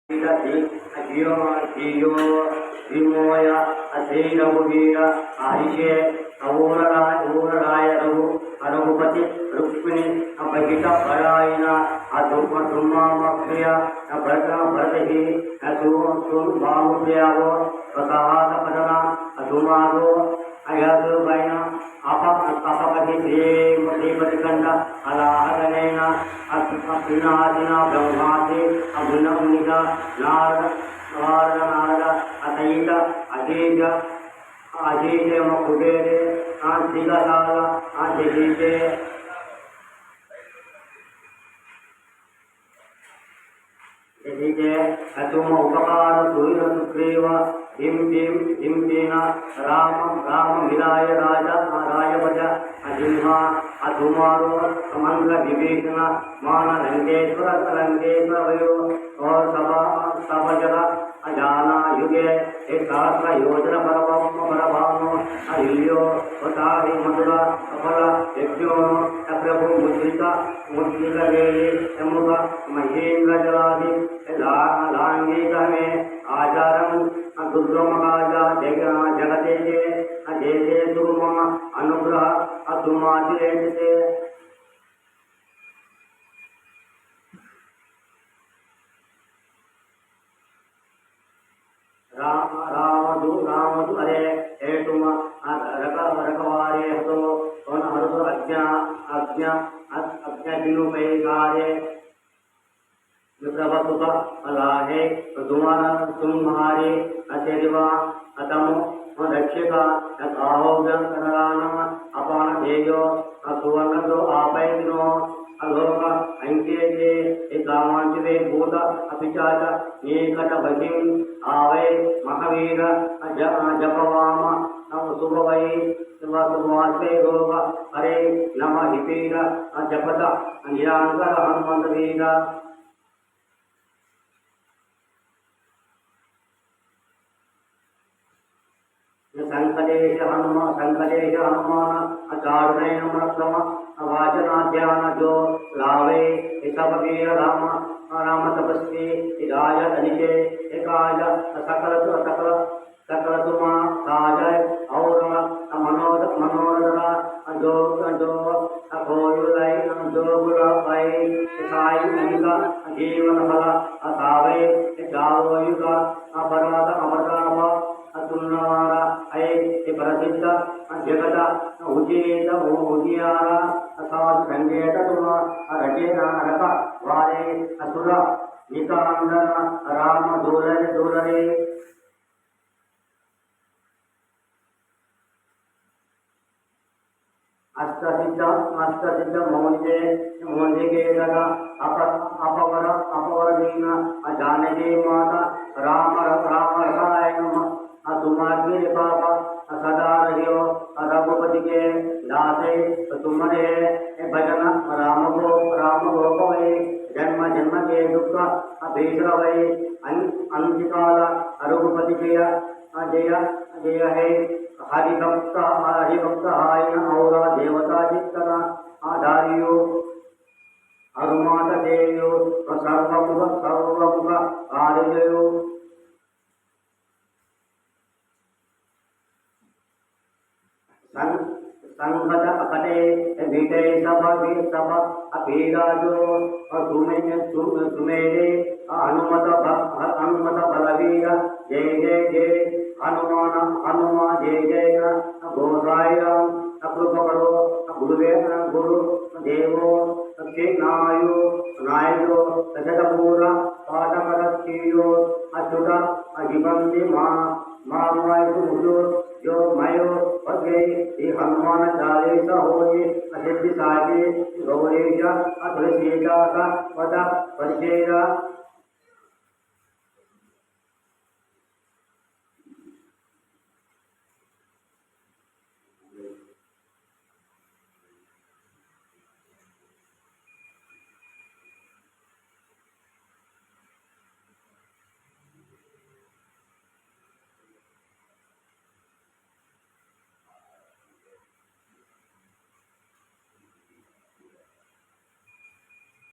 जियो विमोय अधे रघुवीर आहिषे अवोराय रघुपति रुक्मिणी अपहित परायण अधुमामक्षय भरतहि अधुमामुप्यावो प्रसाद पदना अधुमादो अयदुबैन अपपति श्रीपतिकंठ अलाहगणेन अपिनादिना ब्रह्मादि अभिनवनिग नारद अतैत अजीज कुबेरे दिगसाल जगीजे तुम उपकार सुर सुग्रीव हिम दीन राम मिलाय रायवज अजिह्वा अधुमारो मंत्र विभीषण मान लंकेश्वर वयो और सभजल अजाना युगे सहस्र योजन परभानो अहिल्यो वताहि मधुर सफल यज्ञो प्रभु मुद्रिका समुख महेन्द्र जलादि लांगीक में आचारम दुर्गमकाज जगते जयते तुम अनुग्रह अतुमाचेते रामदु अरे हे तुम रखवारे हतो हरतो अज्ञा दिनुपैकारे विप्रभसुत अलाहे तुम्हारे अचरिवा अतमो रक्षिक अहोगनाम अपान देयो सुवर्ण आपैनो अलोक अंकेजे कामांचरे भूत अपिचाच एकट भगिं आवै महावीर जपवाम शुभवै शुभवासे रोग हरे नम हिपीर जपत निरांकर हनुमंत वीर संकटेश हनुमान अचारुणे नमः वाचनाध्यान जो लावे वीर राम तपस्वी हिदाय धनिके एकाय सकल तुमा साजय और मनोरथ जो अखोयुलै जो गुलाई साई अनिका जीवन फल असावे जावयुग पर्वत अमरताभ अतुलनारा अये प्रसिद्ध जगत उजीत उजियारा असाध संकेत तुम रचेना रक वारे असुर निकांदन राम दूररे अष्टसिद्ध मौलिके अपवरदीन जानकी माता राम रसाय नमः तुम्हारे पाप सदा रहियो रघुपति के दासे तुम्हारे भजन राम गोपवे जन्म के दुख भीषणवै अंतिकाल रघुपति जय जय है हरिभक्त आयन और देवता चित्तन आधारियो हनुमात देयो सर्वमुख आर्यो संकट अकटे बीटे सब अभीराजो सुमेरे हनुमत बलवीर जय हनुमान जय गोसाई राम कृप करो गुरु देवो नायो सजतपूर पाठकरो अच्युत अभिबंधि मामु जो मयो भगे हनुमान चालीसा होये असिद्धि सागे गौरीश तुलसीदास पद परिचय